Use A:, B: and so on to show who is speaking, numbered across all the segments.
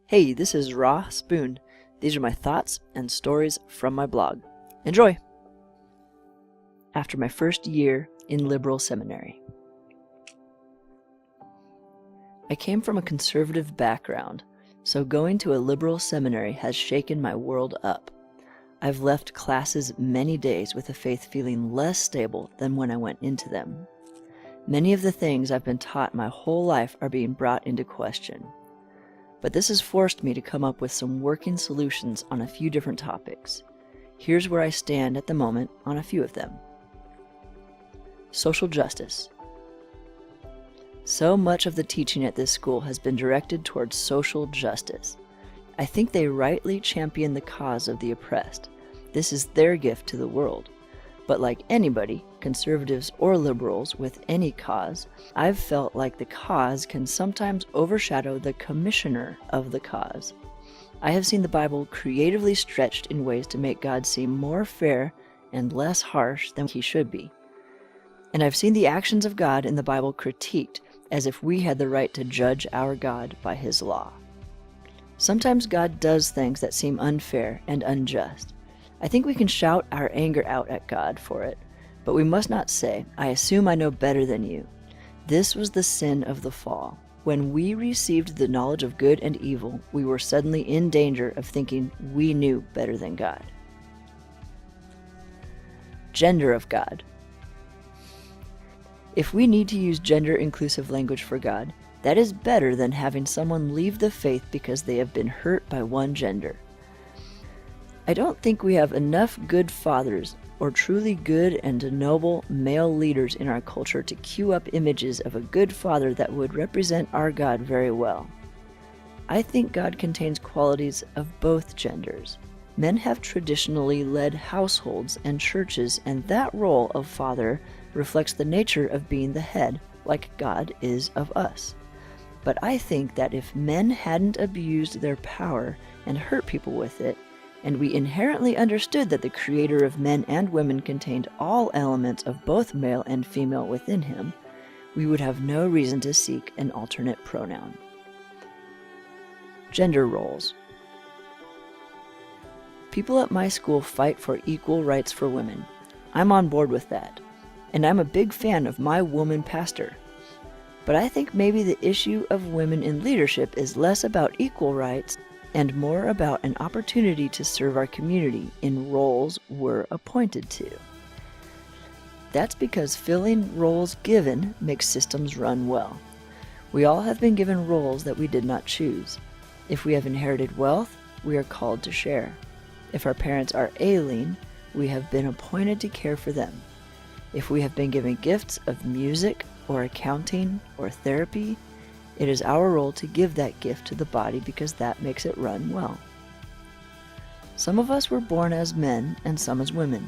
A: Hey, this is Raw Spoon. These are my thoughts and stories from my blog. Enjoy! After my first year in liberal seminary. I came from a conservative background, so going to a liberal seminary has shaken my world up. I've left classes many days with a faith feeling less stable than when I went into them. Many of the things I've been taught my whole life are being brought into question. But this has forced me to come up with some working solutions on a few different topics. Here's where I stand at the moment on a few of them. Social justice. So much of the teaching at this school has been directed towards social justice. I think they rightly champion the cause of the oppressed. This is their gift to the world. But like anybody, conservatives or liberals with any cause, I've felt like the cause can sometimes overshadow the commissioner of the cause. I have seen the Bible creatively stretched in ways to make God seem more fair and less harsh than he should be. And I've seen the actions of God in the Bible critiqued as if we had the right to judge our God by his law. Sometimes God does things that seem unfair and unjust. I think we can shout our anger out at God for it, but we must not say, "I assume I know better than you." This was the sin of the fall. When we received the knowledge of good and evil, we were suddenly in danger of thinking we knew better than God. Gender of God. If we need to use gender-inclusive language for God, that is better than having someone leave the faith because they have been hurt by one gender. I don't think we have enough good fathers or truly good and noble male leaders in our culture to cue up images of a good father that would represent our God very well. I think God contains qualities of both genders. Men have traditionally led households and churches, and that role of father reflects the nature of being the head, like God is of us. But I think that if men hadn't abused their power and hurt people with it, and we inherently understood that the Creator of men and women contained all elements of both male and female within him, we would have no reason to seek an alternate pronoun. Gender roles. People at my school fight for equal rights for women. I'm on board with that, and I'm a big fan of my woman pastor. But I think maybe the issue of women in leadership is less about equal rights and more about an opportunity to serve our community in roles we're appointed to. That's because filling roles given makes systems run well. We all have been given roles that we did not choose. If we have inherited wealth, we are called to share. If our parents are ailing, we have been appointed to care for them. If we have been given gifts of music or accounting or therapy, it is our role to give that gift to the body because that makes it run well. Some of us were born as men and some as women.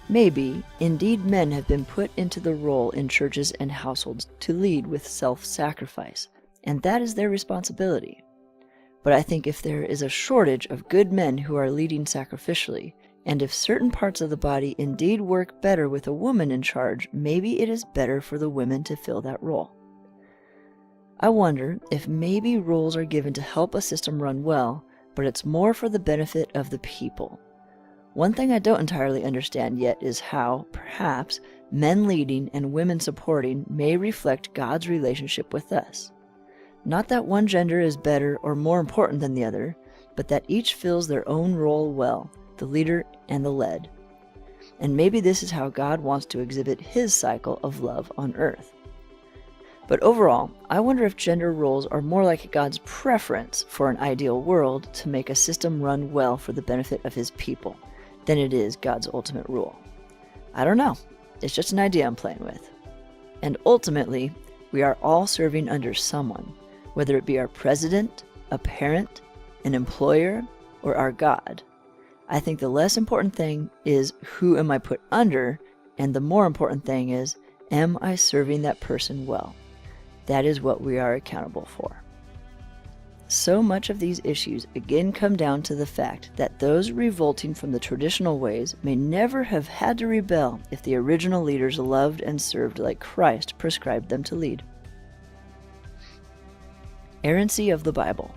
A: Maybe, indeed, men have been put into the role in churches and households to lead with self-sacrifice, and that is their responsibility. But I think if there is a shortage of good men who are leading sacrificially, and if certain parts of the body indeed work better with a woman in charge, maybe it is better for the women to fill that role. I wonder if maybe roles are given to help a system run well, but it's more for the benefit of the people. One thing I don't entirely understand yet is how, perhaps, men leading and women supporting may reflect God's relationship with us. Not that one gender is better or more important than the other, but that each fills their own role well, the leader and the led. And maybe this is how God wants to exhibit his cycle of love on earth. But overall, I wonder if gender roles are more like God's preference for an ideal world to make a system run well for the benefit of his people than it is God's ultimate rule. I don't know. It's just an idea I'm playing with. And ultimately, we are all serving under someone, whether it be our president, a parent, an employer, or our God. I think the less important thing is who am I put under, and the more important thing is, am I serving that person well? That is what we are accountable for. So much of these issues again come down to the fact that those revolting from the traditional ways may never have had to rebel if the original leaders loved and served like Christ prescribed them to lead. Errancy of the Bible.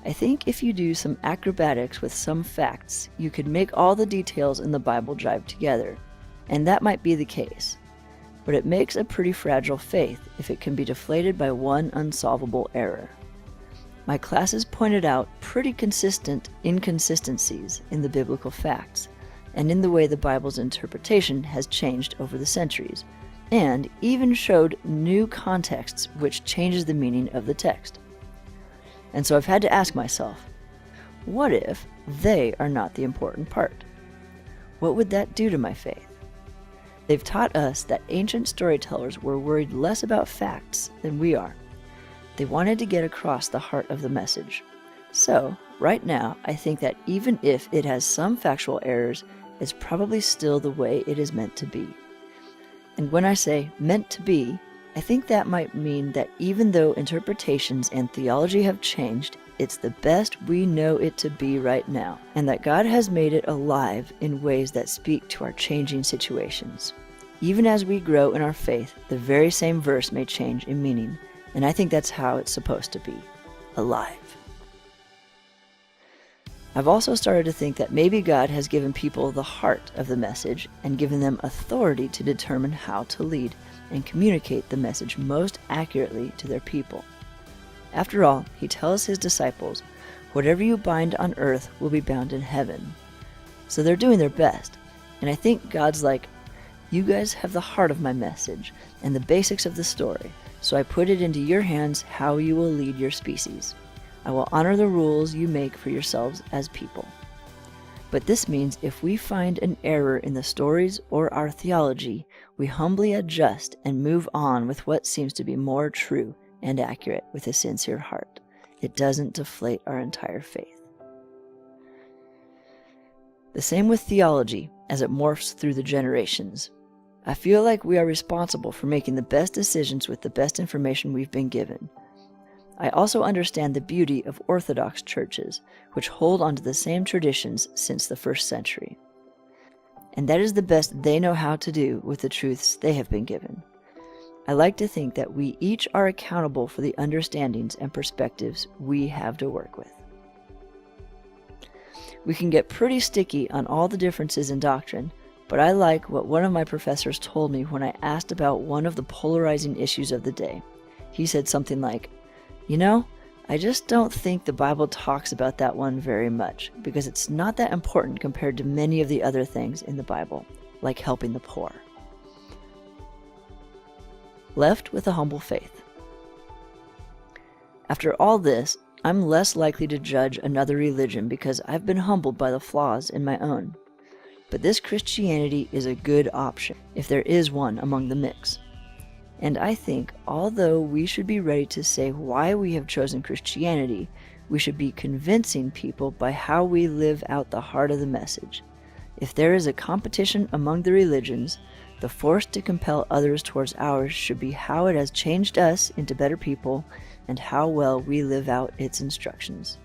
A: I think if you do some acrobatics with some facts, you could make all the details in the Bible jive together, and that might be the case. But it makes a pretty fragile faith if it can be deflated by one unsolvable error. My classes pointed out pretty consistent inconsistencies in the biblical facts, and in the way the Bible's interpretation has changed over the centuries, and even showed new contexts which changes the meaning of the text. And so I've had to ask myself, what if they are not the important part? What would that do to my faith? They've taught us that ancient storytellers were worried less about facts than we are. They wanted to get across the heart of the message. So, right now, I think that even if it has some factual errors, it's probably still the way it is meant to be. And when I say meant to be, I think that might mean that even though interpretations and theology have changed, it's the best we know it to be right now, and that God has made it alive in ways that speak to our changing situations. Even as we grow in our faith, the very same verse may change in meaning, and I think that's how it's supposed to be, alive. I've also started to think that maybe God has given people the heart of the message and given them authority to determine how to lead and communicate the message most accurately to their people. After all, he tells his disciples, whatever you bind on earth will be bound in heaven. So they're doing their best, and I think God's like, you guys have the heart of my message and the basics of the story, so I put it into your hands how you will lead your species. I will honor the rules you make for yourselves as people. But this means if we find an error in the stories or our theology, we humbly adjust and move on with what seems to be more true and accurate with a sincere heart. It doesn't deflate our entire faith. The same with theology as it morphs through the generations. I feel like we are responsible for making the best decisions with the best information we've been given. I also understand the beauty of Orthodox churches, which hold onto the same traditions since the 1st century. And that is the best they know how to do with the truths they have been given. I like to think that we each are accountable for the understandings and perspectives we have to work with. We can get pretty sticky on all the differences in doctrine, but I like what one of my professors told me when I asked about one of the polarizing issues of the day. He said something like, "You know, I just don't think the Bible talks about that one very much, because it's not that important compared to many of the other things in the Bible, like helping the poor." Left with a humble faith. After all this, I'm less likely to judge another religion because I've been humbled by the flaws in my own. But this Christianity is a good option, if there is one among the mix. And I think, although we should be ready to say why we have chosen Christianity, we should be convincing people by how we live out the heart of the message. If there is a competition among the religions, the force to compel others towards ours should be how it has changed us into better people and how well we live out its instructions.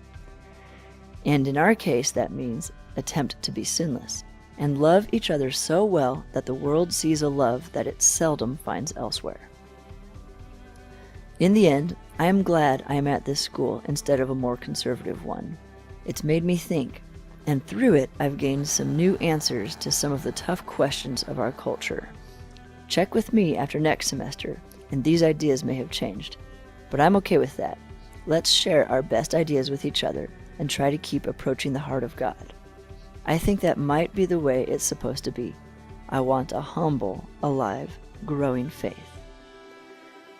A: And in our case, that means attempt to be sinless and love each other so well that the world sees a love that it seldom finds elsewhere. In the end, I am glad I am at this school instead of a more conservative one. It's made me think, and through it I've gained some new answers to some of the tough questions of our culture. Check with me after next semester, and these ideas may have changed. But I'm okay with that. Let's share our best ideas with each other and try to keep approaching the heart of God. I think that might be the way it's supposed to be. I want a humble, alive, growing faith.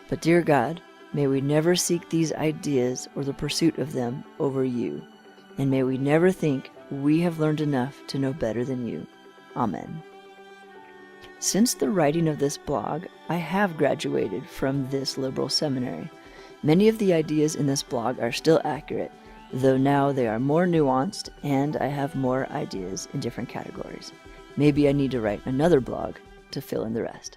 A: But dear God, may we never seek these ideas or the pursuit of them over you, and may we never think we have learned enough to know better than you. Amen. Since the writing of this blog, I have graduated from this liberal seminary. Many of the ideas in this blog are still accurate, though now they are more nuanced and I have more ideas in different categories. Maybe I need to write another blog to fill in the rest.